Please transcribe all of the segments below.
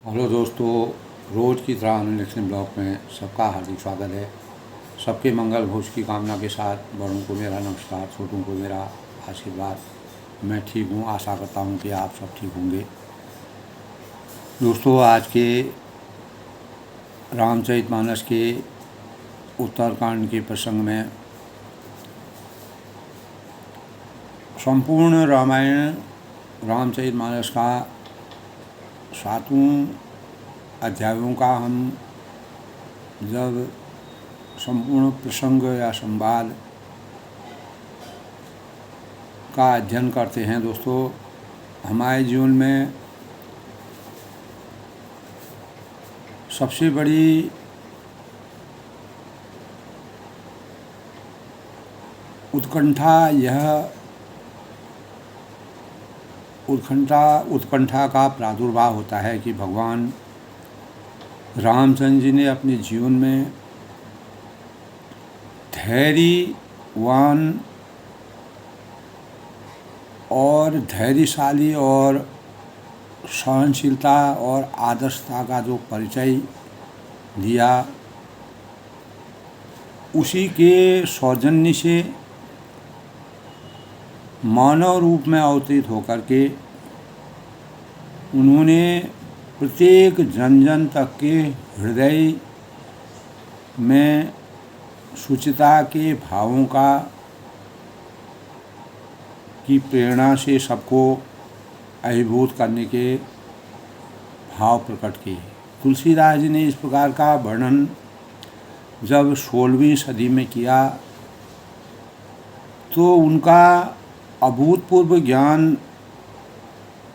Hello दोस्तों, रोज़ की तरह अनुलिखन ब्लॉग में सबका हार्दिक स्वागत है। सबके मंगल भोज की कामना के साथ बड़ों को मेरा नमस्कार, छोटों को मेरा आशीर्वाद। मैं ठीक हूँ, आशा करता हूँ कि आप सब ठीक होंगे। दोस्तों, आज के रामचरितमानस के उत्तरकांड के प्रसंग में संपूर्ण रामायण रामचरितमानस का 7 अध्यायों का हम जब संपूर्ण प्रसंग या संवाद का अध्ययन करते हैं दोस्तों, हमारे जीवन में सबसे बड़ी उत्कंठा का प्रादुर्भाव होता है कि भगवान रामचंद्र जी ने अपने जीवन में धैर्यवान और धैर्यशाली और सहनशीलता और आदर्शता का जो परिचय दिया, उसी के सौजन्य से मानव रूप में अवतरित होकर के उन्होंने प्रत्येक जन जन तक के हृदय में शुचिता के भावों की प्रेरणा से सबको अभिभूत करने के भाव प्रकट किए। तुलसीदास जी ने इस प्रकार का वर्णन जब 16वीं सदी में किया तो उनका अभूतपूर्व ज्ञान,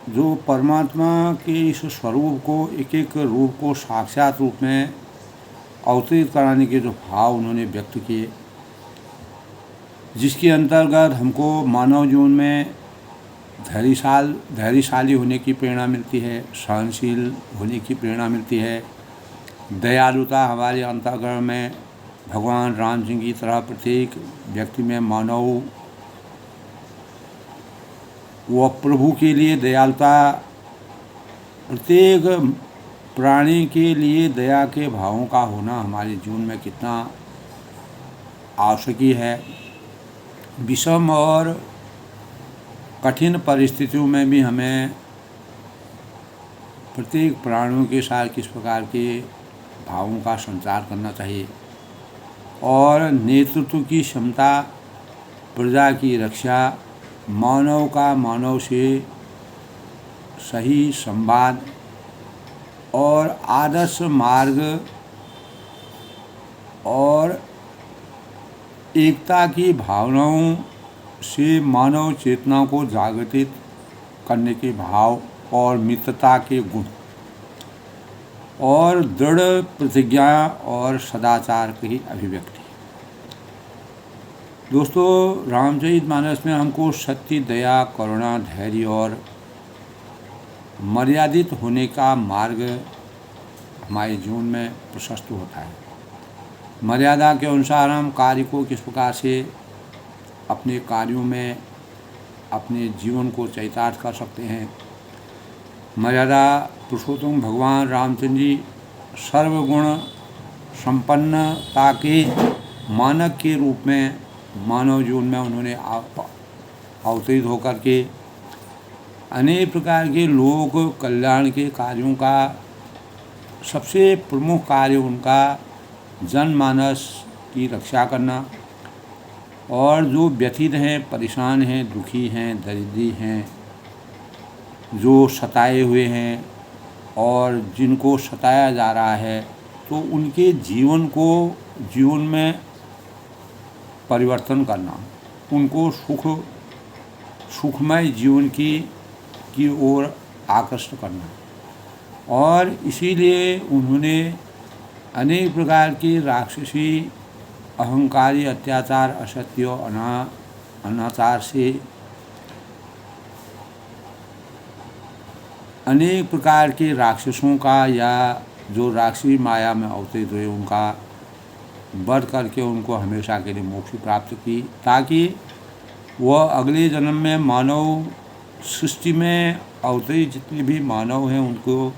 जो परमात्मा के इस स्वरूप को, एक एक रूप को साक्षात रूप में अवतरित कराने के जो भाव उन्होंने व्यक्त किए, जिसके अंतर्गत हमको मानव जीवन में धैर्यशाली होने की प्रेरणा मिलती है, सहनशील होने की प्रेरणा मिलती है, दयालुता हमारे अंतर्गत में भगवान राम जी की तरह प्रत्येक व्यक्ति में मानव व प्रभु के लिए दयालुता, प्रत्येक प्राणी के लिए दया के भावों का होना हमारे जीवन में कितना आवश्यक है। विषम और कठिन परिस्थितियों में भी हमें प्रत्येक प्राणियों के साथ किस प्रकार के भावों का संचार करना चाहिए, और नेतृत्व की क्षमता, प्रजा की रक्षा, मानव का मानव से सही संवाद और आदर्श मार्ग और एकता की भावनाओं से मानव चेतना को जागृत करने के भाव और मित्रता के गुण और दृढ़ प्रतिज्ञा और सदाचार की अभिव्यक्ति। दोस्तों, रामचरितमानस में हमको सत्य, दया, करुणा, धैर्य और मर्यादित होने का मार्ग हमारे जीवन में प्रशस्त होता है। मर्यादा के अनुसार हम कार्य को किस प्रकार से अपने कार्यों में अपने जीवन को चरितार्थ कर सकते हैं। मर्यादा पुरुषोत्तम भगवान रामचंद्र जी सर्वगुण संपन्नता के मानक के रूप में मानव जीवन में उन्होंने अवतरित होकर के अनेक प्रकार के लोक कल्याण के कार्यों का सबसे प्रमुख कार्य उनका जनमानस की रक्षा करना, और जो व्यथित हैं, परेशान हैं, दुखी हैं, दरिद्री हैं, जो सताए हुए हैं और जिनको सताया जा रहा है, तो उनके जीवन में परिवर्तन करना, उनको सुखमय जीवन की ओर आकर्षित करना। और इसीलिए उन्होंने अनेक प्रकार की राक्षसी, अहंकारी, अत्याचार, असत्य, अनाचार से अनेक प्रकार के राक्षसों का, या जो राक्षसी माया में अवतरित हुए, उनका वध करके उनको हमेशा के लिए मोक्ष प्राप्त की, ताकि वह अगले जन्म में मानव सृष्टि में अवतरित जितने भी मानव हैं उनको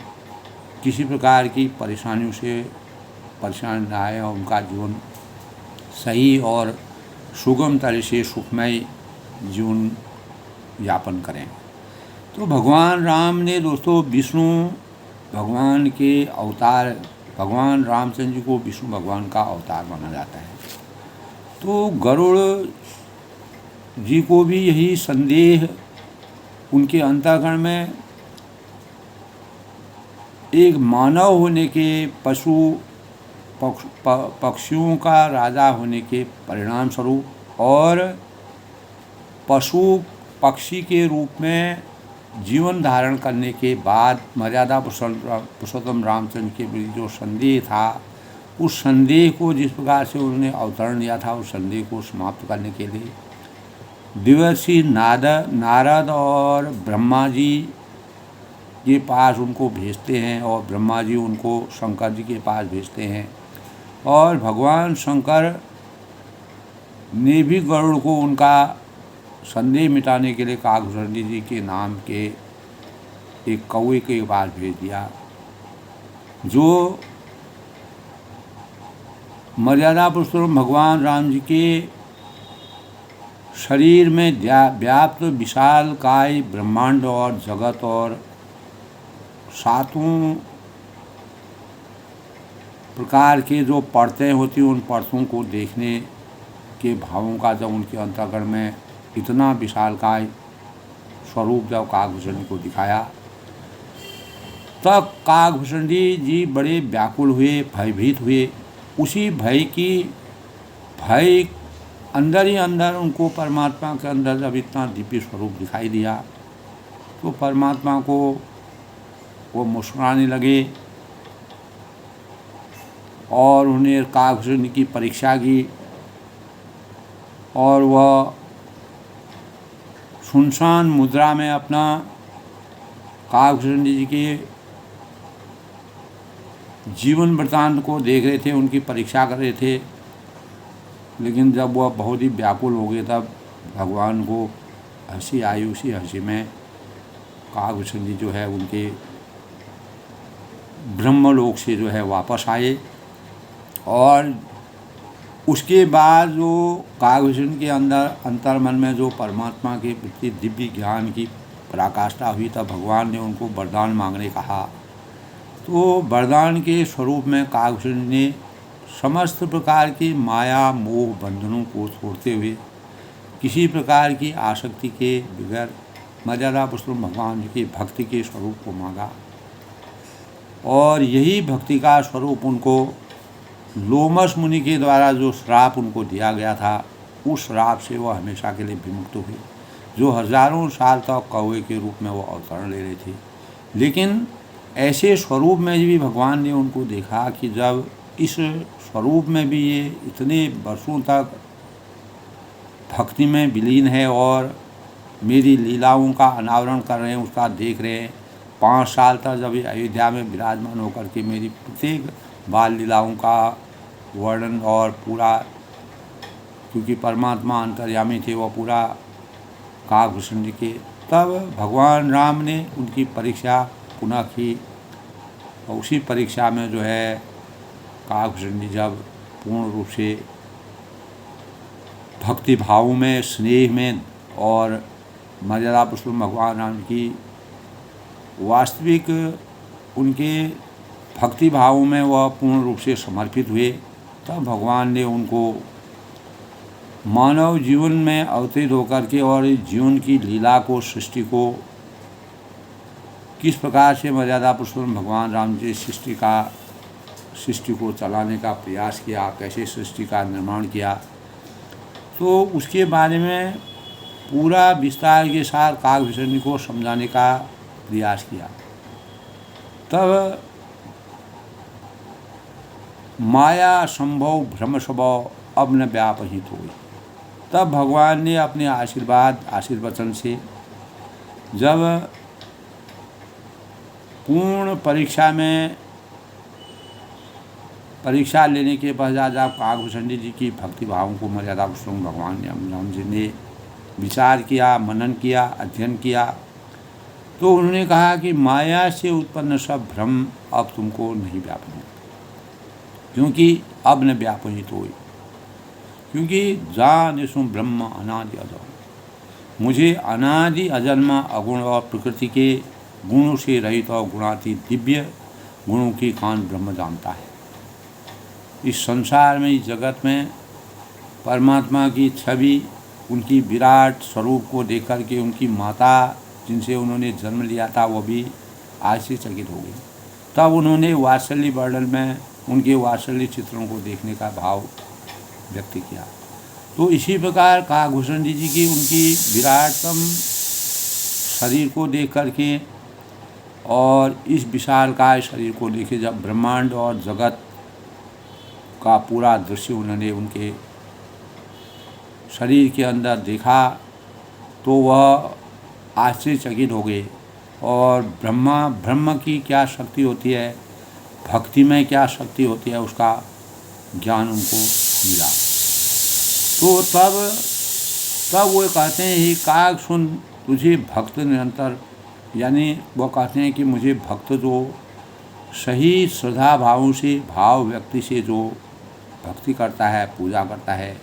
किसी प्रकार की परेशानियों से परेशान ना आए और उनका जीवन सही और सुगम तरह से सुखमय जीवन यापन करें। तो भगवान राम ने दोस्तों विष्णु भगवान के अवतार, भगवान रामचंद्र जी को विष्णु भगवान का अवतार माना जाता है। तो गरुड़ जी को भी यही संदेह उनके अंतःकरण में एक मानव होने के, पशु पक्षियों का राजा होने के परिणाम स्वरूप और पशु पक्षी के रूप में जीवन धारण करने के बाद मर्यादा पुरुषोत्तम रामचंद्र के प्रति जो संदेह था, उस संदेह को जिस प्रकार से उन्होंने अवतरण लिया था, उस संदेह को समाप्त करने के लिए देवर्षि नारद और ब्रह्मा जी के पास उनको भेजते हैं और ब्रह्मा जी उनको शंकर जी के पास भेजते हैं। और भगवान शंकर ने भी गरुड़ को उनका संदेह मिटाने के लिए काकभूषण जी के नाम के एक कौवे के पास भेज दिया, जो मर्यादा पुरुषोत्तम भगवान राम जी के शरीर में व्याप्त विशाल काय ब्रह्मांड और जगत और सातों प्रकार के जो परतें होती हैं, उन परतों को देखने के भावों का जब उनके अंतःकरण में इतना विशालकाय स्वरूप जब काकभूषण को दिखाया, तब काकभूषण जी बड़े व्याकुल हुए, भयभीत हुए। उसी भय अंदर ही अंदर उनको परमात्मा के अंदर जब इतना दिव्य स्वरूप दिखाई दिया, तो परमात्मा को वो मुस्कुराने लगे और उन्हें काकभूषण की परीक्षा की और वह सुनसान मुद्रा में अपना काकभूषण जी के जीवन वृत्तांत को देख रहे थे, उनकी परीक्षा कर रहे थे। लेकिन जब वह बहुत ही व्याकुल हो गए, तब भगवान को हंसी आई। उसी हंसी में काकभूषण जी जो है उनके ब्रह्मलोक से जो है वापस आए। और उसके बाद जो काकभूषण के अंदर अंतर्मन में जो परमात्मा के प्रति दिव्य ज्ञान की पराकाष्ठा हुई, तब भगवान ने उनको वरदान मांगने कहा। तो वरदान के स्वरूप में काकभूषण ने समस्त प्रकार की माया मोह बंधनों को छोड़ते हुए किसी प्रकार की आसक्ति के बगैर मर्यादा पुरुषोत्तम भगवान जी की भक्ति के स्वरूप को मांगा। और यही भक्ति का स्वरूप उनको लोमस मुनि के द्वारा जो श्राप उनको दिया गया था, उस श्राप से वो हमेशा के लिए विमुक्त हुए, जो हजारों साल तक कौवे के रूप में वो अवतरण ले रहे थे। लेकिन ऐसे स्वरूप में भी भगवान ने उनको देखा कि जब इस स्वरूप में भी ये इतने वर्षों तक भक्ति में विलीन है और मेरी लीलाओं का अनावरण कर रहे हैं, उसका देख रहे हैं। 5 साल तक जब ये अयोध्या में विराजमान होकर के मेरी प्रत्येक बाल लीलाओं का वर्णन और पूरा, क्योंकि परमात्मा अंतर्यामी थे, वो पूरा काकभूषण जी के, तब भगवान राम ने उनकी परीक्षा पुनः की। और उसी परीक्षा में जो है काकभूषण जी जब पूर्ण रूप से भक्ति भाव में, स्नेह में और मर्यादा पुरुषोत्तम भगवान राम की वास्तविक उनके भक्ति भाव में वह पूर्ण रूप से समर्पित हुए, तब भगवान ने उनको मानव जीवन में अवतरित होकर के और जीवन की लीला को, सृष्टि को किस प्रकार से मर्यादा पुरुषोत्तम भगवान राम जी सृष्टि को चलाने का प्रयास किया, कैसे सृष्टि का निर्माण किया, तो उसके बारे में पूरा विस्तार के साथ काकभूषण जी को समझाने का प्रयास किया। तब माया संभव भ्रम स्वभाव अब न व्यापहित हुई। तब भगवान ने अपने आशीर्वचन से जब पूर्ण परीक्षा लेने के पश्चात जब काकभूषण जी की भक्ति भावों को मर्यादा पुरुषोत्तम भगवान राम जी ने विचार किया, मनन किया, अध्ययन किया, तो उन्होंने कहा कि माया से उत्पन्न सब भ्रम अब तुमको नहीं व्यापन होगा, क्योंकि अब न व्यापनित हो, क्योंकि जान सुम ब्रह्म अनादि अजन्मा, मुझे अनादि अजन्मा अगुण और प्रकृति के गुणों से रहित और गुणातीत दिव्य गुणों की कान ब्रह्म जानता है। इस संसार में, इस जगत में परमात्मा की छवि, उनकी विराट स्वरूप को देख कर के उनकी माता जिनसे उन्होंने जन्म लिया था वो भी आश्चर्यचकित हो गई। तब उन्होंने वात्सल्य वर्णन में उनके वात्सल्य चित्रों को देखने का भाव व्यक्त किया। तो इसी प्रकार काकभूषण जी की उनकी विराटतम शरीर को देख करके और इस विशालकाय शरीर को देखे, जब ब्रह्मांड और जगत का पूरा दृश्य उन्होंने उनके शरीर के अंदर देखा तो वह आश्चर्यचकित हो गए। और ब्रह्म की क्या शक्ति होती है, भक्ति में क्या शक्ति होती है, उसका ज्ञान उनको मिला। तो तब वो कहते हैं ही काग सुन तुझे भक्त निरंतर, यानी वो कहते हैं कि मुझे भक्त जो सही श्रद्धा भावों से, भाव व्यक्ति से जो भक्ति करता है, पूजा करता है,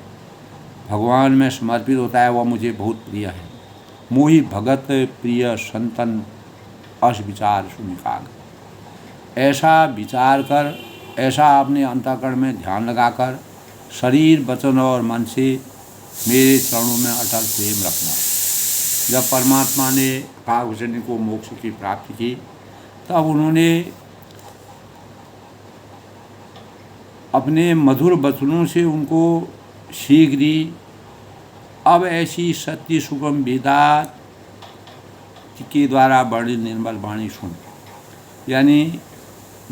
भगवान में समर्पित होता है, वह मुझे बहुत प्रिय है। मोहि भगत प्रिय संतन अस विचार सुनिकाग, ऐसा विचार कर, ऐसा अपने अंतःकरण में ध्यान लगाकर शरीर, वचन और मन से मेरे चरणों में अटल प्रेम रखना। जब परमात्मा ने काकभूषण को मोक्ष की प्राप्ति की, तब उन्होंने अपने मधुर वचनों से उनको सीख दी। अब ऐसी सत्य सुगम वेदात के द्वारा वर्णित निर्मल वाणी सुन, यानी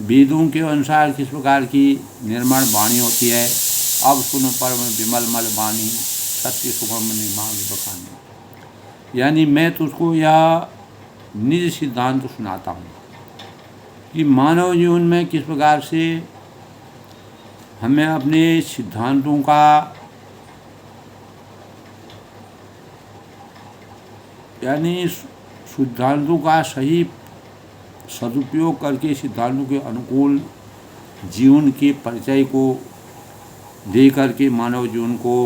वेदों के अनुसार किस प्रकार की निर्मल वाणी होती है, अब सुनो परम विमल मल वाणी सत्य सुगम निर्माण बखानी। यानी मैं तुझको यह निज सिद्धांत सुनाता हूँ कि मानव जीवन में किस प्रकार से हमें अपने सिद्धांतों का यानी सिद्धांतों का सही सदुपयोग करके सिद्धांतों के अनुकूल जीवन के परिचय को दे करके मानव जीवन को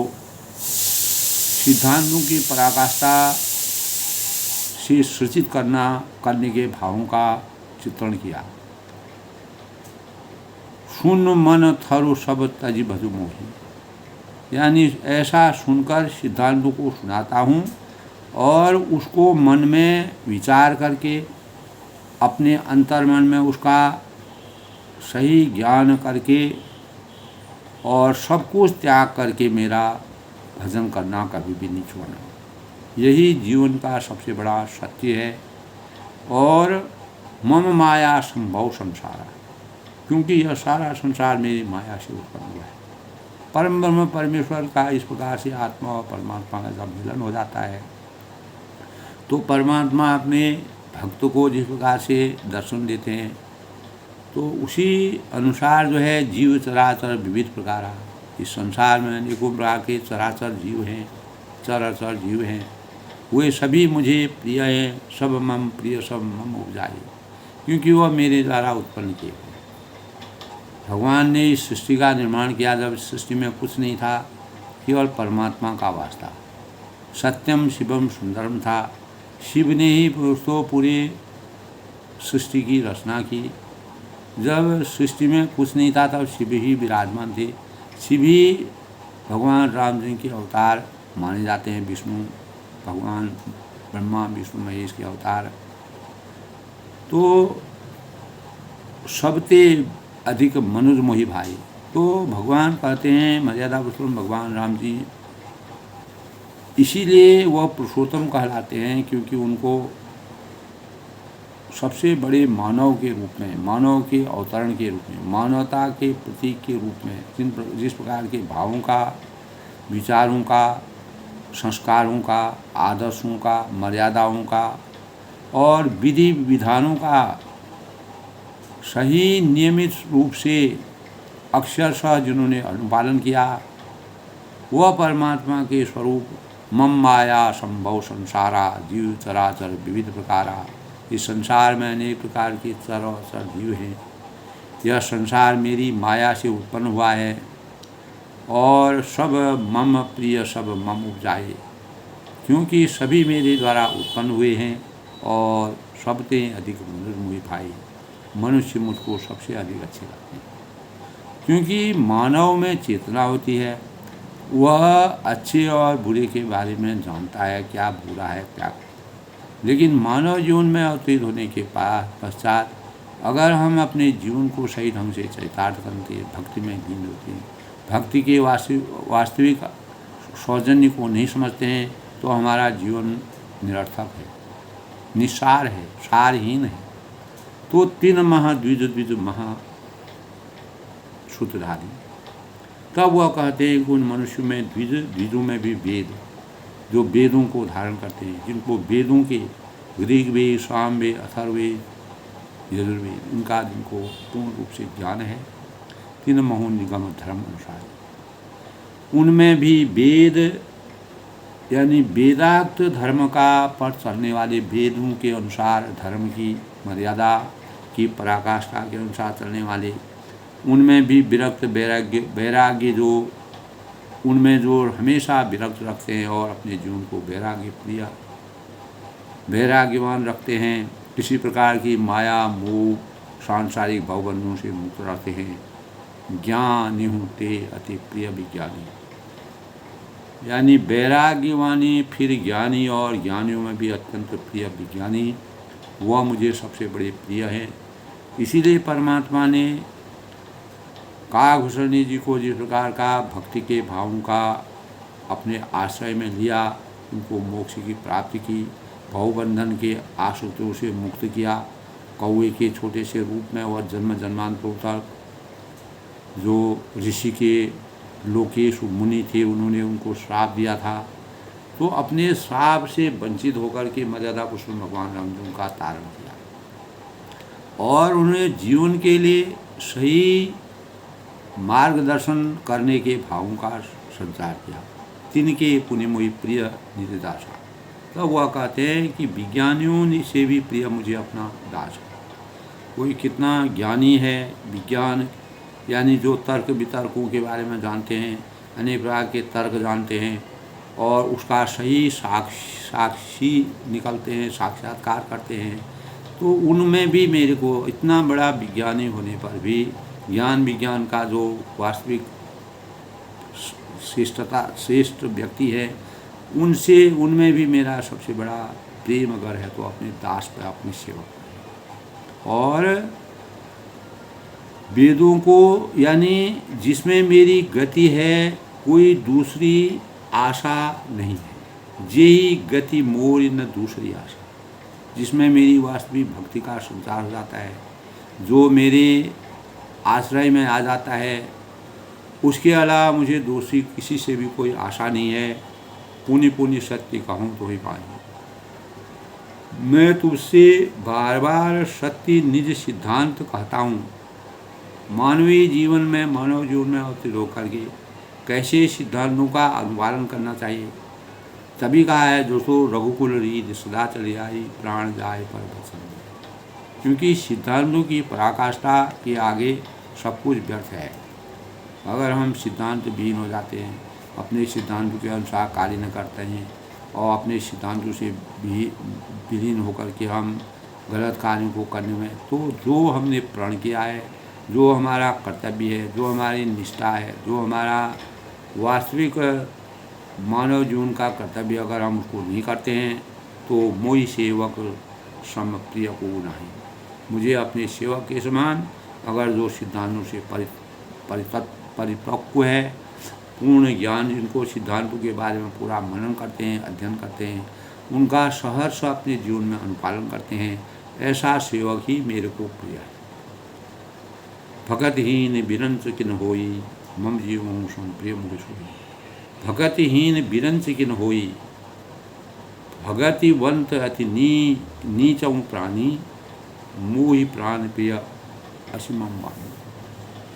सिद्धांतों की पराकाष्ठा से सृजित करने के भावों का चित्रण किया। सुन मन थरु सब तजी भजु मोही, यानी ऐसा सुनकर सिद्धांतों को सुनाता हूँ और उसको मन में विचार करके अपने अंतर्मन में उसका सही ज्ञान करके और सब कुछ त्याग करके मेरा भजन करना कभी भी नहीं छोड़ना। यही जीवन का सबसे बड़ा सत्य है। और मम माया संभव संसार, क्योंकि यह सारा संसार मेरी माया से उत्पन्न हुआ है। परम ब्रह्म परमेश्वर का इस प्रकार से आत्मा और परमात्मा का जब मिलन हो जाता है तो परमात्मा अपने भक्त को जिस प्रकार से दर्शन देते हैं, तो उसी अनुसार जो है जीव चराचर विविध प्रकार, इस संसार में अनेकों प्रकार के चराचर जीव हैं, चराचर जीव हैं, वे सभी मुझे प्रिय हैं। सब मम प्रिय सब मम उपजाए, क्योंकि वह मेरे द्वारा उत्पन्न किए हैं। भगवान ने इस सृष्टि का निर्माण किया जब सृष्टि में कुछ नहीं था, केवल परमात्मा का वास था। सत्यम शिवम सुंदरम था। शिव ने ही तो पूरी सृष्टि की रचना की। जब सृष्टि में कुछ नहीं था तब शिव ही विराजमान थे। शिव ही भगवान राम जी के अवतार माने जाते हैं। विष्णु भगवान ब्रह्मा विष्णु महेश के अवतार। तो सबसे अधिक मनुज मोहि भाई, तो भगवान कहते हैं मर्यादा पुरुषोत्तम भगवान राम जी, इसीलिए वह पुरुषोत्तम कहलाते हैं क्योंकि उनको सबसे बड़े मानव के रूप में, मानव के अवतरण के रूप में, मानवता के प्रतीक के रूप में जिस प्रकार के भावों का, विचारों का, संस्कारों का, आदर्शों का, मर्यादाओं का और विधि विधानों का सही नियमित रूप से अक्षरशः जिन्होंने अनुपालन किया, वह परमात्मा के स्वरूप मम माया संभव संसारा जीव चराचर विविध प्रकारा, इस संसार में अनेक प्रकार के चराचर जीव हैं। यह संसार मेरी माया से उत्पन्न हुआ है और सब मम प्रिय सब मम उपजाए, क्योंकि सभी मेरे द्वारा उत्पन्न हुए हैं और सबते अधिक मुझे भाई। मनुष्य मुझको सबसे अधिक अच्छे लगते हैं, क्योंकि मानव में चेतना होती है, वह अच्छे और बुरे के बारे में जानता है, क्या बुरा है क्या। लेकिन मानव जीवन में अवतीर्ण होने के पश्चात अगर हम अपने जीवन को सही ढंग से चरितार्थ करते हैं, भक्ति में लीन होते हैं, भक्ति के वास्तविक सौजन्य को नहीं समझते हैं, तो हमारा जीवन निरर्थक है, निस्सार है, सारहीन है। तो तीन महा द्विज द्विज महा सूत्रधारी। तब वह कहते हैं कि उन मनुष्यों में द्विजों में भी वेद, जो वेदों को धारण करते हैं, जिनको वेदों के ऋग्वेद, सामवेद, अथर्ववेद, यजुर्वेद, इनका जिनको पूर्ण रूप से ज्ञान है, तीन महो निगम धर्म अनुसार। उनमें भी वेद यानी वेदाक्त धर्म का पर चलने वाले, वेदों के अनुसार धर्म की मर्यादा की पराकाष्ठा के अनुसार चलने वाले, उनमें भी विरक्त वैराग्य जो उनमें जो हमेशा विरक्त रखते हैं और अपने जीवन को वैराग्यवान रखते हैं, किसी प्रकार की माया मोह सांसारिक भवबंधों से मुक्त रहते हैं। ज्ञानी होते अति प्रिय विज्ञानी, यानी वैराग्यवानी, फिर ज्ञानी, और ज्ञानियों में भी अत्यंत प्रिय विज्ञानी, वह मुझे सबसे बड़े प्रिय है। इसीलिए परमात्मा ने काकभूषणी जी को जिस प्रकार का भक्ति के भावों का अपने आश्रय में लिया, उनको मोक्ष की प्राप्ति की, भवबंधन के आसक्तियों से मुक्त किया, कौवे के छोटे से रूप में वह जन्म जन्मांतरों तक जो ऋषि के लोकेश मुनि थे, उन्होंने उनको श्राप दिया था, तो अपने श्राप से वंचित होकर के मर्यादा पुरुषोत्तम भगवान राम जी का तारण किया और उन्हें जीवन के लिए सही मार्गदर्शन करने के भावों का संचार किया। तिनके पुण्य मोहि प्रिय निज दास। तो वह कहते हैं कि विज्ञानियों से भी प्रिय मुझे अपना दास है। कोई कितना ज्ञानी है, विज्ञान यानी जो तर्क वितर्कों के बारे में जानते हैं, अनेक प्रकार के तर्क जानते हैं और उसका सही साक्षी निकलते हैं, साक्षात्कार करते हैं, तो उनमें भी मेरे को इतना बड़ा विज्ञानी होने पर भी ज्ञान विज्ञान का जो वास्तविक श्रेष्ठ व्यक्ति है, उनमें भी मेरा सबसे बड़ा प्रेम अगर है तो अपने दास पर, अपने सेवक पर। और वेदों को यानी जिसमें मेरी गति है, कोई दूसरी आशा नहीं है, यही गति मोर न दूसरी आशा, जिसमें मेरी वास्तविक भक्ति का संचार हो जाता है, जो मेरे आश्रय में आ जाता है, उसके अलावा मुझे दूसरी किसी से भी कोई आशा नहीं है। पुण्य पुण्य सत्य कहूँ तो ही पाएंगे। मैं तुझसे बार बार सत्य निज सिद्धांत कहता हूँ। मानवीय जीवन में, मानव जीवन में अवतीर्ण होकर के कैसे सिद्धांतों का अनुपालन करना चाहिए, तभी कहा है जो सो रघुकुल रीत सदा चली आई, प्राण जाए पर बचन। क्योंकि सिद्धांतों की पराकाष्ठा के आगे सब कुछ व्यर्थ है। अगर हम सिद्धांत विहीन हो जाते हैं, अपने सिद्धांतों के अनुसार कार्य न करते हैं और अपने सिद्धांतों से विलीन होकर के हम गलत कार्यों को करने में, तो जो हमने प्रण किया है, जो हमारा कर्तव्य है, जो हमारी निष्ठा है, जो हमारा वास्तविक मानव जीवन का कर्तव्य, अगर हम उसको नहीं करते हैं तो मोहि सेवक सम प्रिय को नहीं। मुझे अपने सेवक के समान अगर जो सिद्धांतों से परिपक्व है, पूर्ण ज्ञान, जिनको सिद्धांतों के बारे में पूरा मनन करते हैं, अध्ययन करते हैं, उनका सहर्ष अपने जीवन में अनुपालन करते हैं, ऐसा सेवक ही मेरे को प्रिय है। भगतहीन बिरंच किन होई, मम जीवों सम प्रिय मुझे सोई। भगतहीन बिरंच किन होई, भगतिवंत अति नीचऊ प्राणी, मोहि प्राण प्रिय असीमम वाणी।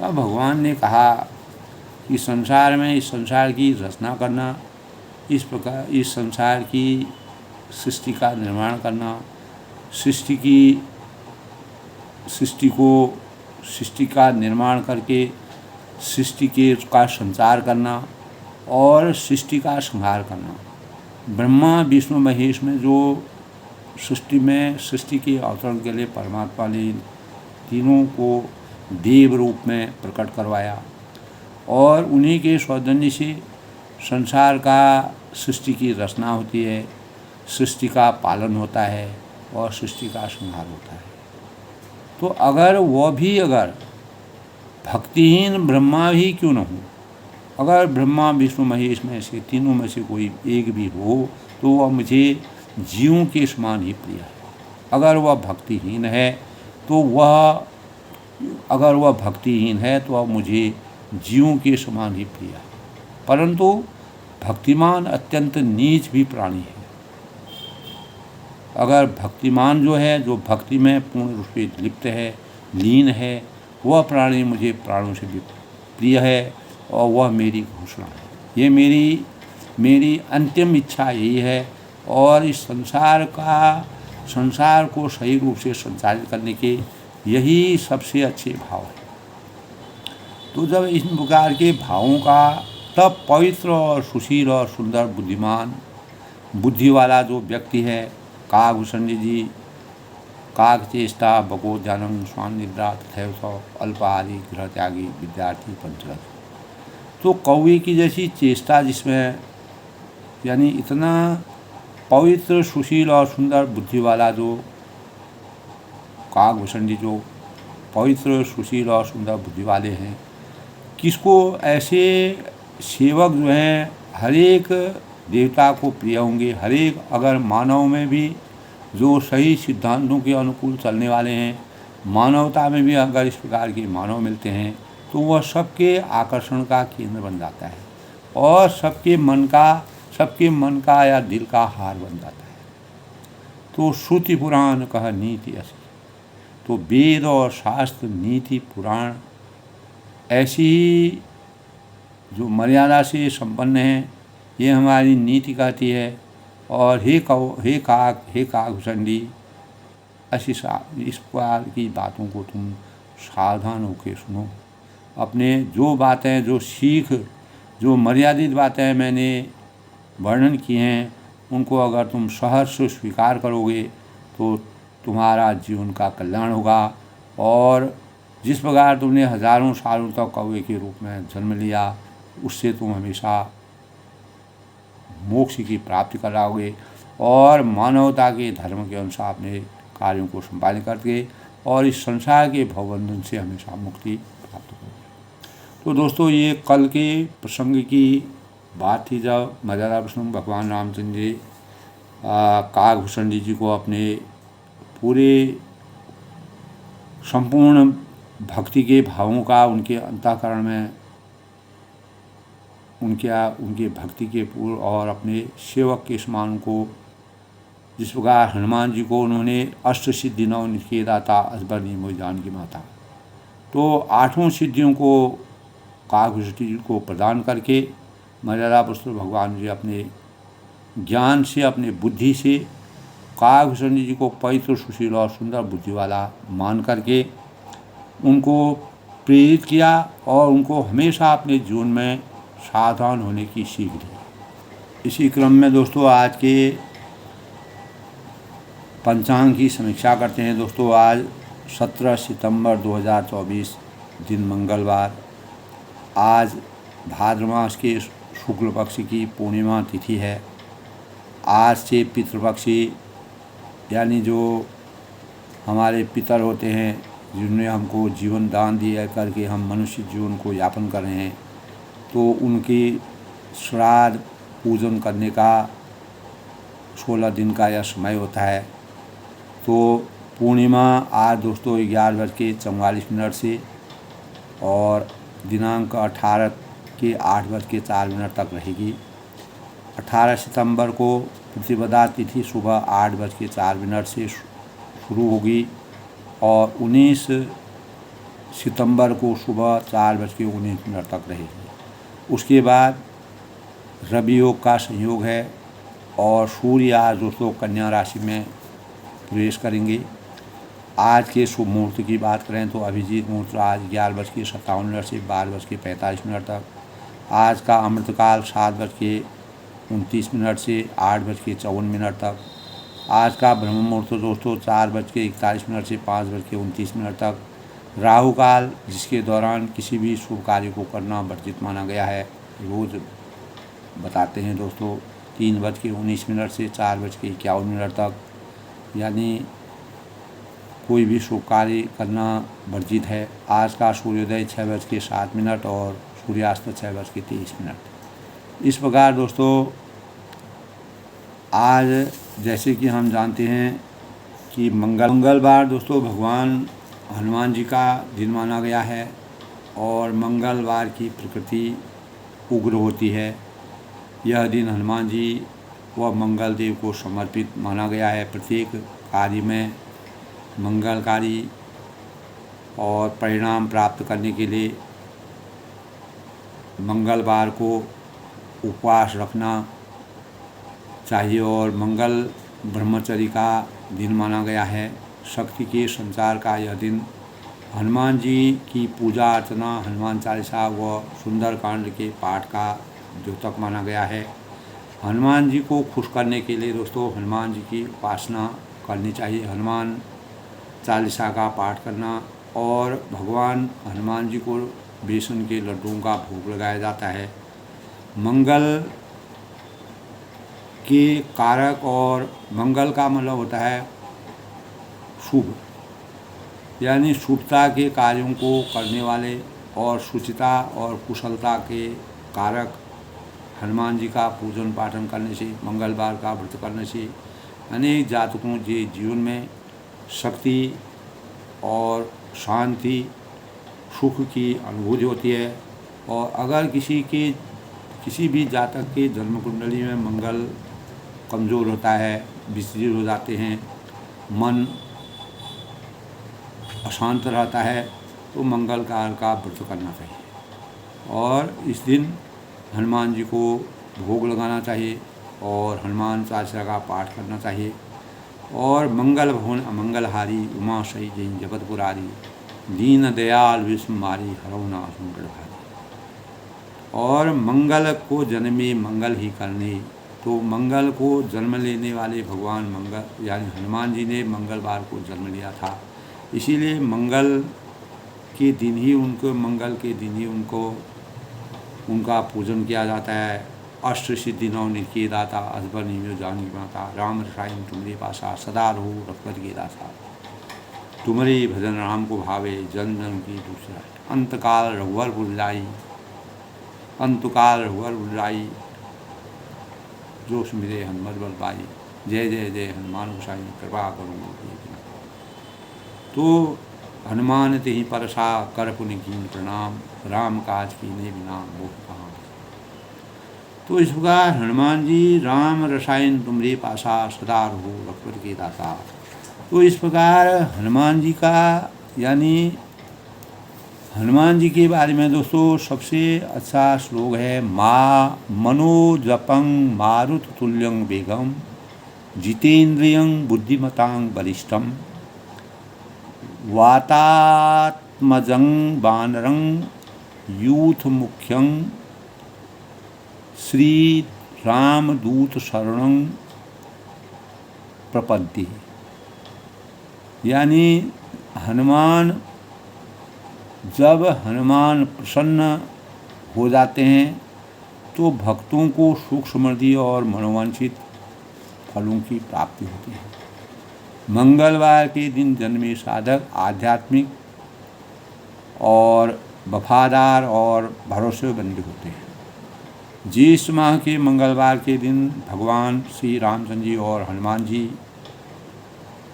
अब भगवान ने कहा कि संसार में, इस संसार की रचना करना, इस प्रकार इस संसार की सृष्टि का निर्माण करना, सृष्टि का निर्माण करके सृष्टि के का संचार करना और सृष्टि का संहार करना। ब्रह्मा विष्णु महेश में जो सृष्टि के अवतरण के लिए परमात्मा ने तीनों को देव रूप में प्रकट करवाया और उन्हीं के सौजन्य से संसार का सृष्टि की रचना होती है, सृष्टि का पालन होता है और सृष्टि का संहार होता है। तो अगर भक्तिहीन ब्रह्मा ही क्यों न हो, अगर ब्रह्मा विष्णु महेश में से तीनों में से कोई एक भी हो तो वह मुझे जीवों के समान ही प्रिय है। अगर वह भक्तिहीन है तो वह मुझे जीवों के समान ही प्रिय है। परंतु भक्तिमान अत्यंत नीच भी प्राणी है। अगर भक्तिमान जो है, जो भक्ति में पूर्ण रूप से लिप्त है, लीन है, वह प्राणी मुझे प्राणों से भी प्रिय है और वह मेरी घोषणा है। ये मेरी अंतिम इच्छा यही है और इस संसार को सही रूप से संचालित करने के यही सबसे अच्छे भाव है। तो जब इस प्रकार के भावों का, तब पवित्र और सुशील और सुंदर बुद्धिमान बुद्धि वाला जो व्यक्ति है, काकभूषणी जी, काक चेष्टा बको ध्यानम स्वान निद्रा तथैव सौ अल्पाहारी गृह त्यागी विद्यार्थी पंचरथ। तो कौवे की जैसी चेष्टा जिसमें, यानी इतना पवित्र सुशील और सुंदर बुद्धि वाला जो काकभूषण जी जो पवित्र सुशील और सुंदर बुद्धि वाले हैं, किसको ऐसे सेवक जो हैं हर एक देवता को प्रिय होंगे। हर एक, अगर मानव में भी जो सही सिद्धांतों के अनुकूल चलने वाले हैं, मानवता में भी अगर इस प्रकार के मानव मिलते हैं तो वह सबके आकर्षण का केंद्र बन जाता है और सबके मन का या दिल का हार बन जाता है। तो श्रुति पुराण कह नीति ऐसी, तो वेद और शास्त्र, नीति, पुराण ऐसी ही जो मर्यादा से संपन्न है, ये हमारी नीति कहती है। और हे काकभूषणी, इस प्रकार की बातों को तुम सावधान होकर सुनो। अपने जो बातें, जो मर्यादित बातें मैंने वर्णन की हैं, उनको अगर तुम सहर्ष स्वीकार करोगे तो तुम्हारा जीवन का कल्याण होगा। और जिस प्रकार तुमने हजारों सालों तक कौवे के रूप में जन्म लिया, उससे तुम हमेशा मोक्ष की प्राप्ति कराओगे और मानवता के धर्म के अनुसार अपने कार्यों को संपादित करके और इस संसार के भवबंधन से हमेशा मुक्ति प्राप्त करोगे। तो दोस्तों, ये कल के प्रसंग की बात थी जब मर्यादा प्रसंग भगवान रामचंद्र जी काकभूषण जी को अपने पूरे संपूर्ण भक्ति के भावों का उनके अंतःकरण में, उनके भक्ति के पूर्व और अपने सेवक के समान को, जिस प्रकार हनुमान जी को उन्होंने अष्ट सिद्धि नौ निधि दाता अजबर निमो जान की माता, तो आठों सिद्धियों को काकभूषण जी को प्रदान करके मर्यादा पुरुषोत्तम भगवान जी अपने ज्ञान से, अपने बुद्धि से काकभूषण जी को पवित्र, सुशील और सुंदर बुद्धि वाला मान करके उनको प्रेरित किया और उनको हमेशा अपने जीवन में सावधान होने की सीख दी। इसी क्रम में दोस्तों, आज के पंचांग की समीक्षा करते हैं। दोस्तों, आज 17 सितंबर 2024 दिन मंगलवार, आज भाद्र मास के शुक्ल पक्ष की पूर्णिमा तिथि है। आज से पितृपक्षी, यानी जो हमारे पितर होते हैं, जिन्होंने हमको जीवन दान दिया करके हम मनुष्य जीवन को यापन कर रहे हैं, तो उनकी श्राद्ध पूजन करने का 16 दिन का यह समय होता है। तो पूर्णिमा आज दोस्तों 11:44 से और दिनांक 18 के 8:04 तक रहेगी। 18 सितंबर को प्रतिपदा तिथि सुबह 8:04 से शुरू होगी और 19 सितंबर को सुबह 4:19 तक रहेगी। उसके बाद रवि योग का संयोग है और सूर्य आज दोस्तों कन्या राशि में प्रवेश करेंगे। आज के शुभ मुहूर्त की बात करें तो अभिजीत मुहूर्त आज 11:57 से 12:45 तक। आज का अमृतकाल 7:29 से 8:54 तक। आज का ब्रह्म मुहूर्त दोस्तों 4:41 से 5:29 तक। राहु काल, जिसके दौरान किसी भी शुभ कार्य को करना वर्जित माना गया है, रोज़ बताते हैं दोस्तों 3:19 से 4:51 तक। यानी कोई भी शुभ कार्य करना वर्जित है। आज का सूर्योदय 6:07 और सूर्यास्त 6:23। इस प्रकार दोस्तों आज जैसे कि हम जानते हैं कि मंगलवार दोस्तों भगवान हनुमान जी का दिन माना गया है और मंगलवार की प्रकृति उग्र होती है। यह दिन हनुमान जी व मंगल देव को समर्पित माना गया है। प्रत्येक कार्य में मंगलकारी और परिणाम प्राप्त करने के लिए मंगलवार को उपवास रखना चाहिए और मंगल ब्रह्मचर्य का दिन माना गया है। शक्ति के संचार का यह दिन हनुमान जी की पूजा अर्चना, हनुमान चालीसा व सुंदरकांड के पाठ का द्योतक माना गया है। हनुमान जी को खुश करने के लिए दोस्तों हनुमान जी की उपासना करनी चाहिए। हनुमान चालीसा का पाठ करना और भगवान हनुमान जी को बेसन के लड्डुओं का भोग लगाया जाता है। मंगल के कारक और मंगल का मतलब होता है शुभ, यानी शुभता के कार्यों को करने वाले और शुचिता और कुशलता के कारक हनुमान जी का पूजन पाठन करने से, मंगलवार का व्रत करने से अनेक जातकों के जीवन में शक्ति और शांति सुख की अनुभूति होती है। और अगर किसी भी जातक के जन्म कुंडली में मंगल कमज़ोर होता है, विचलित हो जाते हैं, मन अशांत रहता है, तो मंगलवार का व्रत करना चाहिए और इस दिन हनुमान जी को भोग लगाना चाहिए और हनुमान चालीसा का पाठ करना चाहिए। और मंगल भवन अमंगलहारी उमा सही जैन जगत पुरारी दीन दयाल विस्मारी हरौना सुंदर भारी। और मंगल को जन्मे मंगल ही करने, तो मंगल को जन्म लेने वाले भगवान मंगल यानी हनुमान जी ने मंगलवार को जन्म लिया था। इसीलिए मंगल के दिन ही उनको उनका पूजन किया जाता है। अष्ट सिद्धि नौ निधि दाता अजबर निमियो जानी माता राम रसायन तुम्हारे पासा सदा रहो रघुपति के दासा। तुम्हारे भजन राम को भावे जन जन की दूसरा। अंतकाल रघुवर बुलाई जो सुमिरे हनुमत बल पाई। जय जय जय हनुमान गोसाई कृपा करूँ। तो हनुमान ते ही परसा कर पुनि कीन प्रणाम राम काज कीने बिना मोह कहाँ। तो इस प्रकार हनुमान जी राम रसायन तुमरे पासा सदा रहो रघुपति के दासा। तो इस प्रकार हनुमान जी का यानी हनुमान जी के बारे में दोस्तों सबसे अच्छा श्लोक है माँ मनोजपं मारुत तुल्यं वेगम जितेन्द्रियं बुद्धिमतां बलिष्ठम वातात्मजं वानरं यूथ मुख्यं श्री रामदूत शरणं प्रपद्ये। यानी जब हनुमान प्रसन्न हो जाते हैं तो भक्तों को सुख समृद्धि और मनोवांछित फलों की प्राप्ति होती है। मंगलवार के दिन जन्मे साधक आध्यात्मिक और वफादार और भरोसेमंद होते हैं। जिस माह के मंगलवार के दिन भगवान श्री रामचंद्र जी और हनुमान जी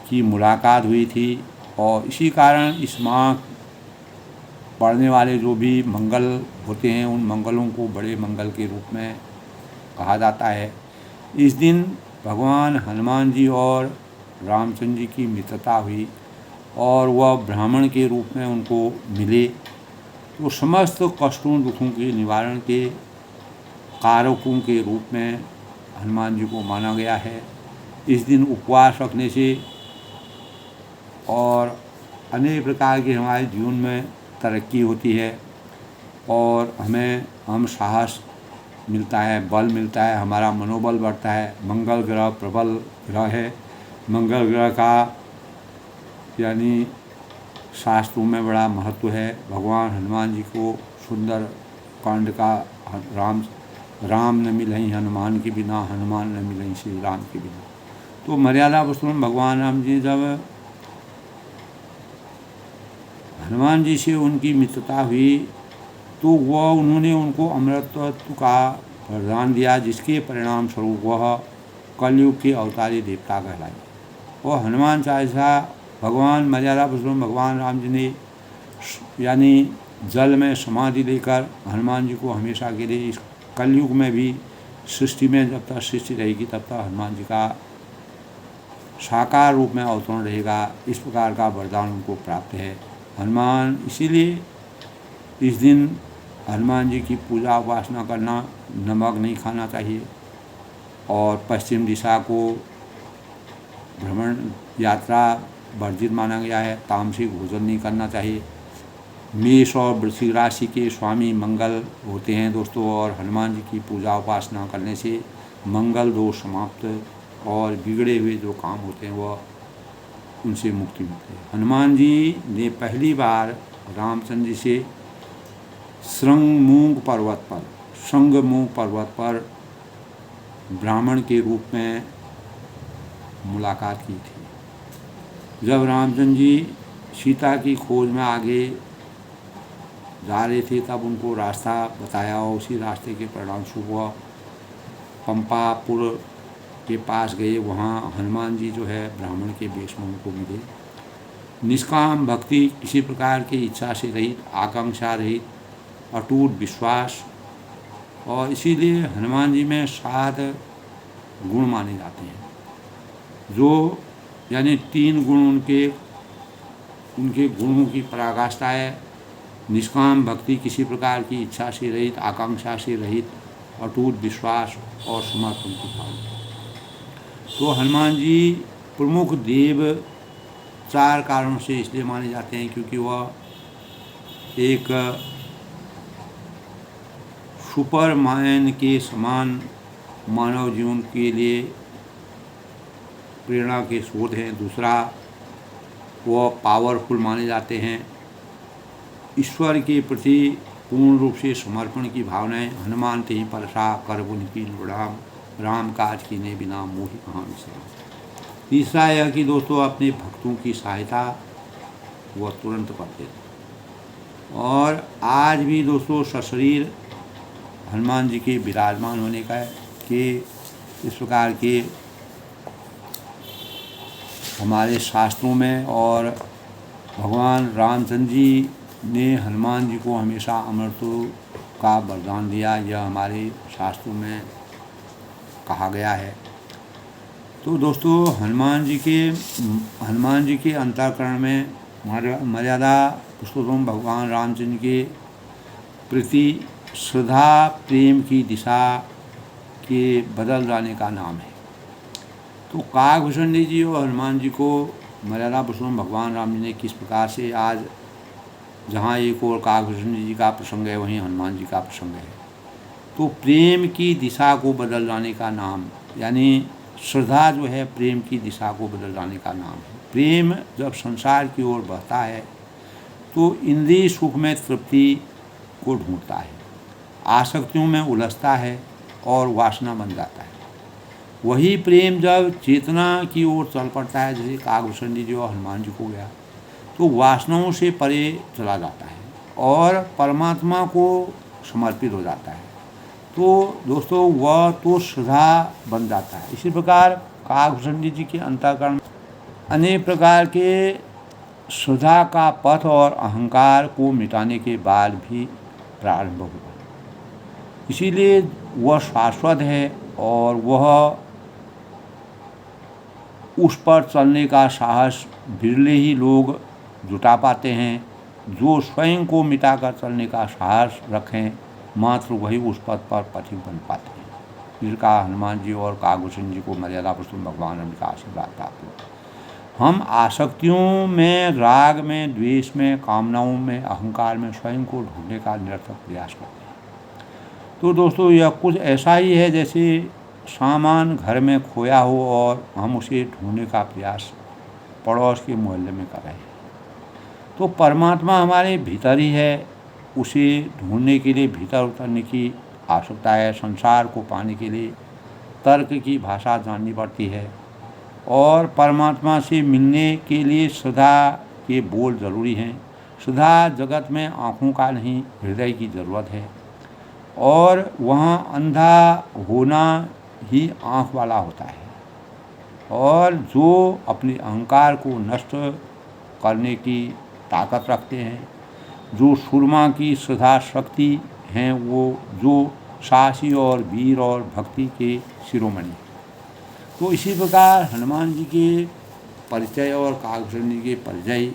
की मुलाकात हुई थी और इसी कारण इस माह पढ़ने वाले जो भी मंगल होते हैं उन मंगलों को बड़े मंगल के रूप में कहा जाता है। इस दिन भगवान हनुमान जी और रामचंद्र जी की मित्रता हुई और वह ब्राह्मण के रूप में उनको मिले, तो समस्त कष्टों दुखों के निवारण के कारकों के रूप में हनुमान जी को माना गया है। इस दिन उपवास रखने से और अनेक प्रकार की हमारे जीवन में तरक्की होती है और हम साहस मिलता है, बल मिलता है, हमारा मनोबल बढ़ता है। मंगल ग्रह प्रबल ग्रह है। मंगल ग्रह का यानी शास्त्रों में बड़ा महत्व है। भगवान हनुमान जी को सुंदर कांड का राम न मिलहीं हनुमान के बिना, हनुमान न मिलहीं श्री राम के बिना। तो मर्यादा पुरुषोत्तम भगवान राम जी जब हनुमान जी से उनकी मित्रता हुई तो उन्होंने उनको अमरत्व का वरदान दिया, जिसके परिणाम स्वरूप वह कलयुग के अवतारी देवता कहलाए। और हनुमान चालीसा भगवान मर्यादा पुरुषोत्तम भगवान राम जी ने यानी जल में समाधि लेकर हनुमान जी को हमेशा के लिए इस कलयुग में भी सृष्टि में जब तक सृष्टि रहेगी तब तक हनुमान जी का साकार रूप में अवतरण रहेगा, इस प्रकार का वरदान उनको प्राप्त है। हनुमान इसीलिए इस दिन हनुमान जी की पूजा उपासना करना, नमक नहीं खाना चाहिए और पश्चिम दिशा को भ्रमण यात्रा वर्जित माना गया है। तामसिक भोजन नहीं करना चाहिए। मेष और वृश्चिक राशि के स्वामी मंगल होते हैं दोस्तों, और हनुमान जी की पूजा उपासना करने से मंगल दोष समाप्त और बिगड़े हुए जो काम होते हैं वह उनसे मुक्ति मिलती है। हनुमान जी ने पहली बार रामचंद्र जी से श्रृंगमूंग पर्वत पर ब्राह्मण के रूप में मुलाकात की थी। जब रामचंद्र जी सीता की खोज में आगे जा रहे थे तब उनको रास्ता बताया और उसी रास्ते के परिणाम स्वरूप वह पंपापुर के पास गए। वहाँ हनुमान जी जो है ब्राह्मण के वेश में उनको मिले। निष्काम भक्ति, किसी प्रकार की इच्छा से रहित, आकांक्षा रहित, अटूट विश्वास, और इसीलिए हनुमान जी में 7 गुण माने जाते हैं, जो यानी 3 गुण उनके गुणों की पराकाष्ठा है। निष्काम भक्ति, किसी प्रकार की इच्छा से रहित, आकांक्षा से रहित, अटूट विश्वास और समर्पण की भावना। तो हनुमान जी प्रमुख देव 4 कारणों से इसलिए माने जाते हैं क्योंकि वह एक सुपरमैन के समान मानव जीवन के लिए प्रेरणा के स्रोत हैं। दूसरा, वह पावरफुल माने जाते हैं। ईश्वर के प्रति पूर्ण रूप से समर्पण की भावनाएं। हनुमान ते परसा कर पुनि कीन्ह राम काज कीन्हे बिना मोहि कहां विश्राम। तीसरा यह कि दोस्तों अपने भक्तों की सहायता वह तुरंत करते थे। और आज भी दोस्तों सशरीर हनुमान जी के विराजमान होने का है कि इस प्रकार के हमारे शास्त्रों में, और भगवान रामचंद्र जी ने हनुमान जी को हमेशा अमरत्व का वरदान दिया, यह हमारे शास्त्रों में कहा गया है। तो दोस्तों हनुमान जी के अंतःकरण में मर्यादा पुरुषोत्तम भगवान रामचंद्र के प्रति श्रद्धा प्रेम की दिशा के बदल जाने का नाम है। तो काकभूषण जी और हनुमान जी को मर्यादा पुरुषोत्तम भगवान राम जी ने किस प्रकार से, आज जहाँ एक और काकभूषण जी का प्रसंग है वहीं हनुमान जी का प्रसंग है। तो प्रेम की दिशा को बदल जाने का नाम, यानी श्रद्धा जो है प्रेम की दिशा को बदल जाने का नाम है। प्रेम जब संसार की ओर बढ़ता है तो इंद्रिय सुख में तृप्ति को ढूंढता है, आसक्तियों में उलझता है और वासना बन जाता है। वही प्रेम जब चेतना की ओर चल पड़ता है, जैसे काकभूषण जी और हनुमान जी को गया, तो वासनाओं से परे चला जाता है और परमात्मा को समर्पित हो जाता है। तो दोस्तों वह तो श्रद्धा बन जाता है। इसी प्रकार काकभूषण जी के अंतःकरण अनेक प्रकार के श्रद्धा का पथ और अहंकार को मिटाने के बाद भी प्रारंभ हुआ। इसीलिए वह शाश्वत है और वह उस पर चलने का साहस बिरले ही लोग जुटा पाते हैं। जो स्वयं को मिटाकर चलने का साहस रखें मात्र वही उस पथ पर पथिक बन पाते हैं। जिसका हनुमान जी और काकभूषण जी को मर्यादा पुरुषोत्तम भगवान का आशीर्वाद प्राप्त हुआ। हम आसक्तियों में, राग में, द्वेष में, कामनाओं में, अहंकार में स्वयं को ढूंढने का निरर्थक प्रयास करते हैं। तो दोस्तों यह कुछ ऐसा ही है जैसे सामान घर में खोया हो और हम उसे ढूंढने का प्रयास पड़ोस के मोहल्ले में कर रहे हैं। तो परमात्मा हमारे भीतर ही है, उसे ढूंढने के लिए भीतर उतरने की आवश्यकता है। संसार को पाने के लिए तर्क की भाषा जाननी पड़ती है और परमात्मा से मिलने के लिए श्रद्धा के बोल ज़रूरी हैं। श्रद्धा जगत में आँखों का नहीं, हृदय की ज़रूरत है और वहाँ अंधा होना ही आँख वाला होता है। और जो अपने अहंकार को नष्ट करने की ताकत रखते हैं, जो सुरमा की श्रद्धा शक्ति हैं, वो जो साहसी और वीर और भक्ति के शिरोमणि। तो इसी प्रकार हनुमान जी के परिचय और कागभूषण जी के परिचय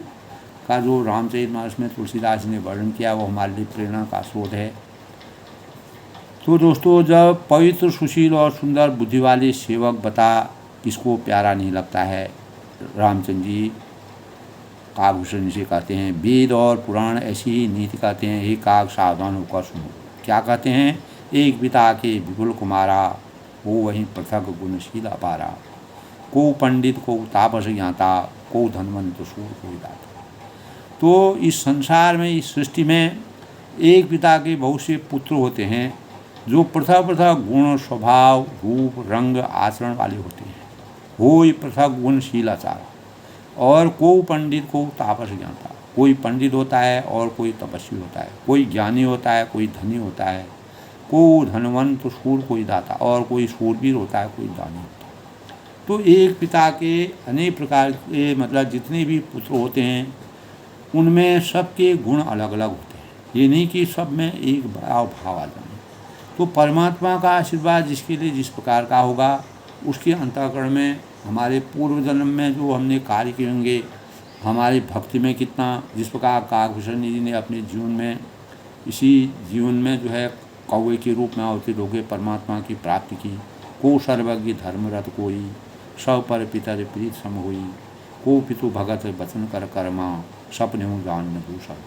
का जो रामचरितमानस में तुलसीदास ने वर्णन किया वो हमारे लिए प्रेरणा का स्रोत है। तो दोस्तों जब पवित्र, सुशील और सुंदर बुद्धि वाले सेवक बता किसको प्यारा नहीं लगता है। रामचंद्र जी कागभूषण से कहते हैं, वेद और पुराण ऐसी ही नीति कहते हैं, हे काग सावधान होकर सुनो। क्या कहते हैं? एक पिता के विपुल कुमारा, वो वहीं पृथक गुणशील अपारा। को पंडित को तापस ज्ञाता, को धनवंत सूर को दाता। तो इस संसार में, इस सृष्टि में एक पिता के बहुत से पुत्र होते हैं जो पृथक पृथक गुण, स्वभाव, रूप, रंग, आचरण वाले होते हैं। वो पृथक गुणशील आचार। और को पंडित को तापस ज्ञाता, कोई पंडित होता है और कोई तपस्वी होता है, कोई ज्ञानी होता है, कोई धनी होता है, को धनवंत सूर कोई दाता, और कोई सूरवीर होता है, कोई दानी होता है। तो एक पिता के अनेक प्रकार के, मतलब जितने भी पुत्र होते हैं उनमें सबके गुण अलग अलग होते हैं। ये नहीं कि सब में एक भाव आ जाए। तो परमात्मा का आशीर्वाद जिसके लिए जिस प्रकार का होगा, उसके अंतःकरण में हमारे पूर्व जन्म में जो हमने कार्य किए होंगे, हमारी भक्ति में कितना, जिस प्रकार कागभूषण जी ने अपने जीवन में, इसी जीवन में जो है कौवे के रूप में अवतीर्ण होकर परमात्मा की प्राप्ति की। को सर्वज्ञ धर्मरत कोई, सब पर पितर प्रीत सम होई, को पितु भगत वचन कर कर्मा, सपने हूँ जान न दूसर।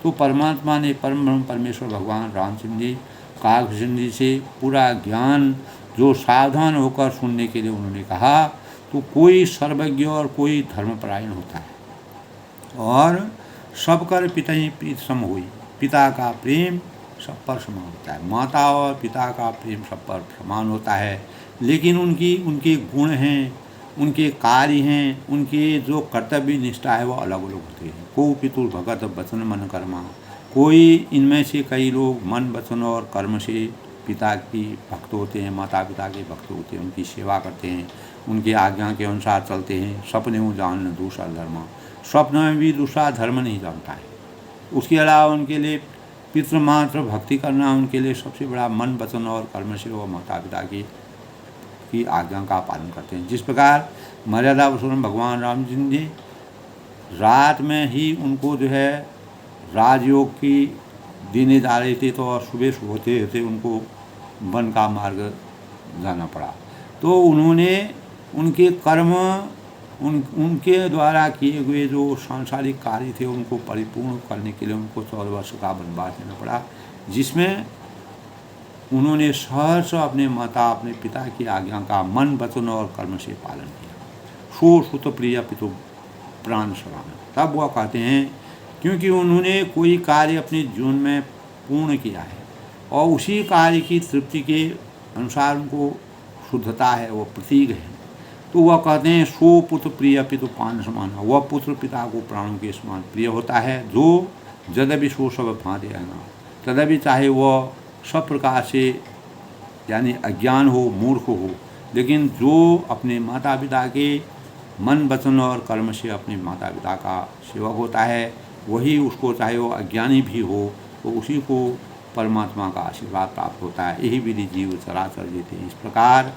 तो परमात्मा ने, परम ब्रह्म परमेश्वर भगवान रामचंद्र जी कागभूषण जी से पूरा ज्ञान जो सावधान होकर सुनने के लिए उन्होंने कहा। तो कोई सर्वज्ञ और कोई धर्मपरायण होता है और सब कर पिता ही प्रीत सम हुई। पिता का प्रेम सब पर समान होता है, माता और पिता का प्रेम सब पर समान होता है, लेकिन उनके गुण हैं, उनके कार्य हैं, उनके जो कर्तव्य निष्ठा है वो अलग अलग होते हैं। को पितुर भगत वचन मन कर्मा, कोई इनमें से कई लोग मन, वचन और कर्म से पिता की भक्त होते हैं, माता पिता के भक्त होते हैं, उनकी सेवा करते हैं, उनकी आज्ञा के अनुसार चलते हैं। स्वप्न हूँ जान दूसरा धर्म, स्वप्न में भी दूसरा धर्म नहीं जानता है। उसके अलावा उनके लिए पितृमात्र भक्ति करना उनके लिए सबसे बड़ा मन, वचन और कर्म से वो माता पिता की आज्ञा का पालन करते हैं। जिस प्रकार मर्यादा पुरुषोत्तम भगवान रामचंद्र जी रात में ही उनको जो है राजयोग की देने जा रहे थे, तो और सुबह होते होते उनको वन का मार्ग जाना पड़ा। तो उन्होंने उनके कर्म, उनके द्वारा किए हुए जो सांसारिक कार्य थे उनको परिपूर्ण करने के लिए उनको 14 वर्ष का वनवास लेना पड़ा, जिसमें उन्होंने सहर्ष अपने माता, अपने पिता की आज्ञा का मन, वचन और कर्म से पालन किया। सो सुत प्रिय पितु प्राण समान। तब वह कहते हैं क्योंकि उन्होंने कोई कार्य अपने जीवन में पूर्ण किया है और उसी कार्य की तृप्ति के अनुसार उनको शुद्धता है, वो प्रतीक है। तो वह कहते हैं सो पुत्र प्रिय पितु प्राण समान। वह पुत्र पिता को प्राणों के समान प्रिय होता है, जो यद्यपि सो सब भांति रहना, तदपि चाहे वह सब प्रकार से यानी अज्ञान हो, मूर्ख हो, लेकिन जो अपने माता पिता के मन, वचन और कर्म से अपने माता पिता का सेवक होता है, वही उसको, चाहे वो अज्ञानी भी हो, तो उसी को परमात्मा का आशीर्वाद प्राप्त होता है। यही विधि जीव चराचर जीते हैं। इस प्रकार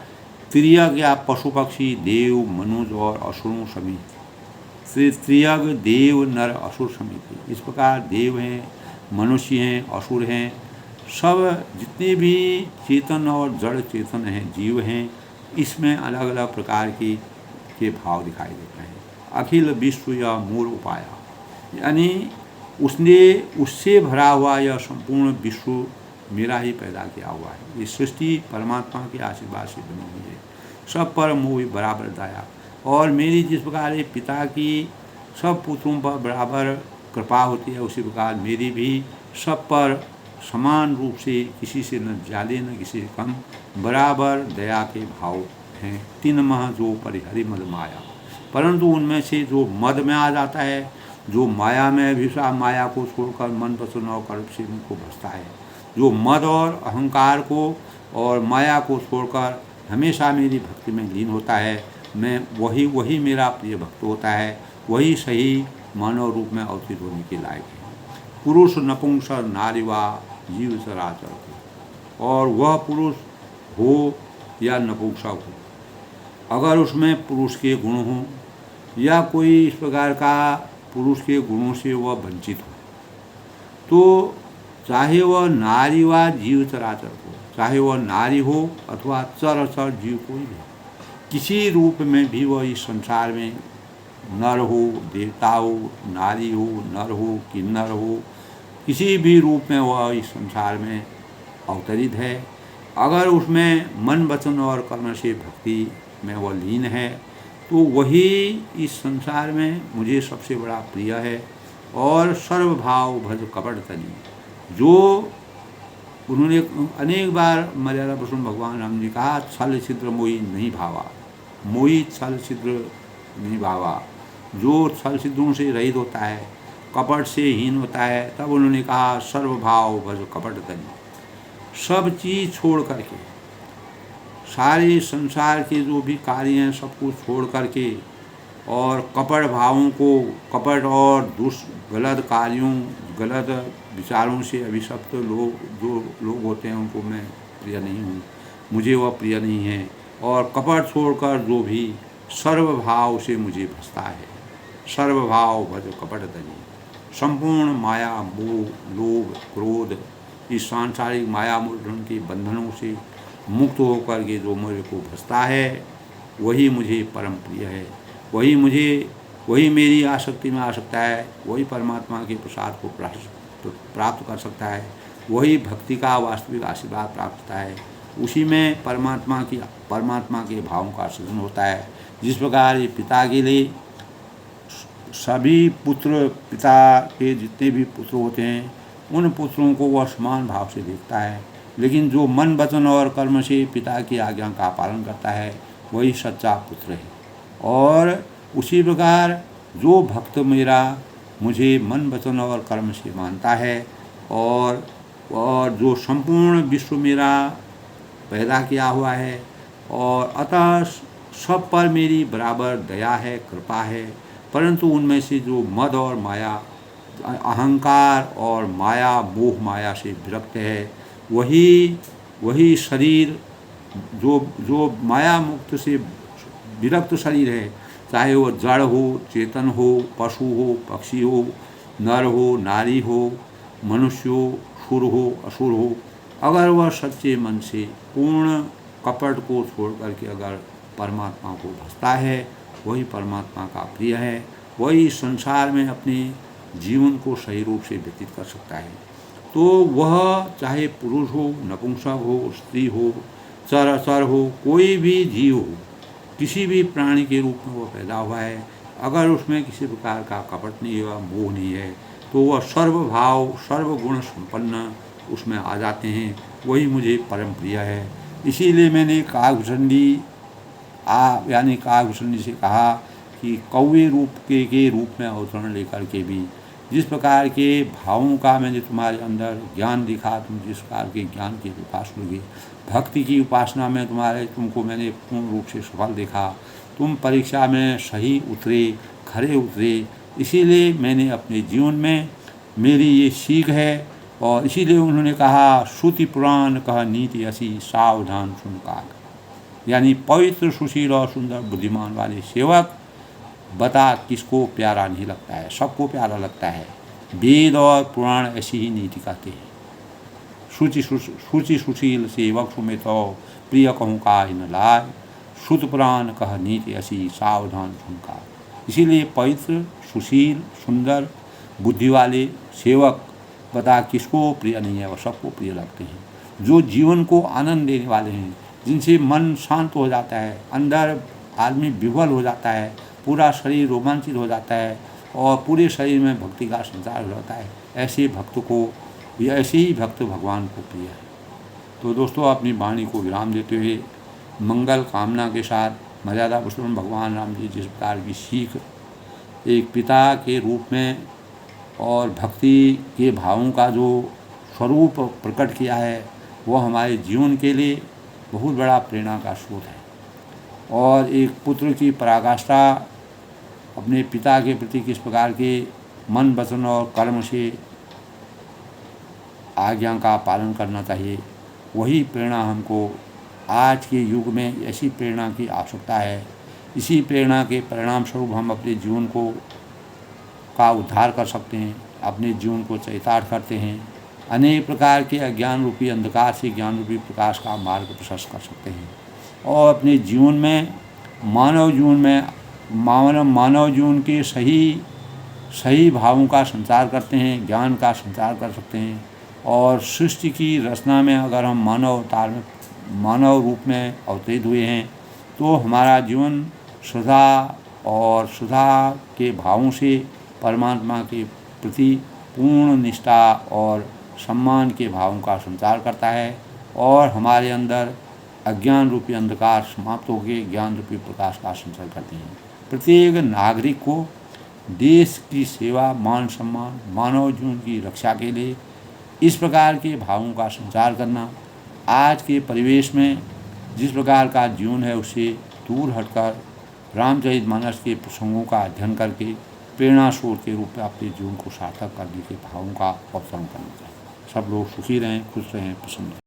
त्रियग या पशु पक्षी, देव, मनुष्य और असुरों समेत, त्रियग देव नर असुर समेत, इस प्रकार देव हैं, मनुष्य हैं, असुर हैं, सब जितने भी चेतन और जड़ चेतन हैं, जीव हैं, इसमें अलग अलग प्रकार के भाव दिखाई देते हैं। अखिल विश्व यह मूल उपाया, यानी उसने उससे भरा हुआ यह संपूर्ण विश्व मेरा ही पैदा किया हुआ है। ये सृष्टि परमात्मा के आशीर्वाद से बनी हुई है। सब पर मोह बराबर दया, और मेरी जिस प्रकार पिता की सब पुत्रों पर बराबर कृपा होती है, उसी प्रकार मेरी भी सब पर समान रूप से, किसी से न ज़्यादा न किसी से कम, बराबर दया के भाव हैं। तीन मह जो परिहरि मद माया, परंतु उनमें से जो मद में आ जाता है, जो माया में अभिषा माया को छोड़कर मन वचन और कर्म से उनको बसता है, जो मद और अहंकार को और माया को छोड़कर हमेशा मेरी भक्ति में लीन होता है, मैं वही मेरा प्रिय भक्त होता है, वही सही मानव रूप में अवतरित होने के लायक है। पुरुष नपुंसक नारीवा जीव चराचर को, और वह पुरुष हो या नपुंसक हो, अगर उसमें पुरुष के गुण हों या कोई इस प्रकार का पुरुष के गुणों से वह वंचित हो, तो चाहे वह नारी व जीव चराचर हो, चाहे वह नारी हो अथवा चराचर जीव कोई भी, किसी रूप में भी वह इस संसार में नर हो, देवता हो, नारी हो, नर हो, किन्नर हो, किसी भी रूप में वह इस संसार में अवतरित है, अगर उसमें मन वचन और कर्म से भक्ति में वह लीन है, तो वही इस संसार में मुझे सबसे बड़ा प्रिय है। और सर्वभाव भज कपट तनी, जो उन्होंने अनेक बार मर्यादा पुरुषोत्तम भगवान राम जी कहा, छल छिद्र मोही नहीं भावा, मोही छल छिद्र नहीं भावा, जो छल छिद्रों से रहित होता है, कपट से हीन होता है, तब उन्होंने कहा सर्वभाव भज कपट तनी, सब चीज़ छोड़ करके, सारे संसार के जो भी कार्य हैं सबको छोड़ करके, और कपट भावों को, कपट और गलत कार्यों, गलत विचारों से अभिशप्त जो लोग होते हैं उनको मैं प्रिय नहीं हूँ, मुझे वह प्रिय नहीं है। और कपट छोड़कर जो भी सर्वभाव से मुझे भसता है, सर्वभाव भज कपट तनी, संपूर्ण माया मोह लोभ क्रोध, इस सांसारिक माया मूर्धन के बंधनों से मुक्त होकर के जो मेरे को भसता है, वही मुझे परम प्रिय है, वही मेरी आसक्ति में आ सकता है, वही परमात्मा के प्रसाद को प्राप्त कर सकता है, वही भक्ति का वास्तविक आशीर्वाद प्राप्त होता है, उसी में परमात्मा के भावों का सृजन होता है। जिस प्रकार ये पिता के लिए सभी पुत्र, पिता के जितने भी पुत्र होते हैं, उन पुत्रों को वह समान भाव से देखता है, लेकिन जो मन वचन और कर्म से पिता की आज्ञा का पालन करता है, वही सच्चा पुत्र है। और उसी प्रकार जो भक्त मेरा मुझे मन वचन और कर्म से मानता है, और जो संपूर्ण विश्व मेरा पैदा किया हुआ है, और अतः सब पर मेरी बराबर दया है, कृपा है, परंतु उनमें से जो मद और माया, अहंकार और माया, मोह माया से विरक्त है, वही शरीर जो माया मुक्त से विरक्त शरीर है, चाहे वो जड़ हो, चेतन हो, पशु हो, पक्षी हो, नर हो, नारी हो, मनुष्य हो, सुर हो, असुर हो, अगर वह सच्चे मन से पूर्ण कपट को छोड़ करके अगर परमात्मा को भजता है, वही परमात्मा का प्रिय है, वही संसार में अपने जीवन को सही रूप से व्यतीत कर सकता है। तो वह चाहे पुरुष हो, नपुंसक हो, स्त्री हो, चराचर हो, कोई भी जीव हो, किसी भी प्राणी के रूप में वह पैदा हुआ है, अगर उसमें किसी प्रकार का कपट नहीं है, मोह नहीं है, तो वह सर्वभाव सर्वगुण संपन्न उसमें आ जाते हैं, वही मुझे परम प्रिय है। इसीलिए मैंने काकभूषणी यानी काकभूषणी से कहा कि कौवे रूप के रूप में अवतरण लेकर के भी जिस प्रकार के भावों का मैंने तुम्हारे अंदर ज्ञान दिखा, तुम जिस प्रकार के ज्ञान की उपासना की, भक्ति की उपासना में तुमको मैंने पूर्ण रूप से सफल देखा, तुम परीक्षा में सही उतरे, खरे उतरे, इसीलिए मैंने अपने जीवन में मेरी ये सीख है। और इसीलिए उन्होंने कहा श्रुति पुराण कह नीति असी सावधान सुन काग, यानी पवित्र सुशील और सुंदर बुद्धिमान वाले सेवक, बता किसको प्यारा नहीं लगता है, सबको प्यारा लगता है। वेद और पुराण ऐसी ही नीति कहते हैं। शुचि सुशील सेवक सुमित प्रिय कहूँ का न लाय, श्रुत पुराण कह नीति ऐसी सावधान सुनका। इसीलिए पवित्र, सुशील, सुंदर, बुद्धि वाले सेवक बता किसको प्रिय नहीं है, और सबको प्रिय लगते हैं। जो जीवन को आनंद देने वाले हैं, जिनसे मन शांत हो जाता है, अंदर आदमी विह्वल हो जाता है, पूरा शरीर रोमांचित हो जाता है और पूरे शरीर में भक्ति का संचार हो जाता है, ऐसे भक्त को, ऐसे ही भक्त भगवान को प्रिय है। तो दोस्तों, अपनी वाणी को विराम देते हुए मंगल कामना के साथ मर्यादा पुरुषोत्तम भगवान राम जी जिस प्रकार की सीख एक पिता के रूप में और भक्ति के भावों का जो स्वरूप प्रकट किया है, वो हमारे जीवन के लिए बहुत बड़ा प्रेरणा का स्रोत है। और एक पुत्र की पराकाष्ठा अपने पिता के प्रति किस प्रकार के मन, वचन और कर्म से आज्ञा का पालन करना चाहिए, वही प्रेरणा हमको आज के युग में, ऐसी प्रेरणा की आवश्यकता है। इसी प्रेरणा के परिणाम स्वरूप हम अपने जीवन का उद्धार कर सकते हैं, अपने जीवन को चरितार्थ करते हैं, अनेक प्रकार के अज्ञान रूपी अंधकार से ज्ञान रूपी प्रकाश का मार्ग प्रशस्त कर सकते हैं और अपने जीवन में मानव जीवन के सही भावों का संचार करते हैं, ज्ञान का संचार कर सकते हैं। और सृष्टि की रचना में अगर हम मानव रूप में अवतरित हुए हैं, तो हमारा जीवन श्रद्धा के भावों से परमात्मा के प्रति पूर्ण निष्ठा और सम्मान के भावों का संचार करता है और हमारे अंदर अज्ञान रूपी अंधकार समाप्त होकर ज्ञान रूपी प्रकाश का संचार करते हैं। प्रत्येक नागरिक को देश की सेवा, मान सम्मान, मानव जीवन की रक्षा के लिए इस प्रकार के भावों का संचार करना, आज के परिवेश में जिस प्रकार का जीवन है उससे दूर हटकर रामचरितमानस के प्रसंगों का अध्ययन करके प्रेरणा स्रोत के रूप में अपने जीवन को सार्थक करने के भावों का अवतरण करना चाहिए। सब लोग सुखी रहें, खुश रहें, प्रसन्न रहें।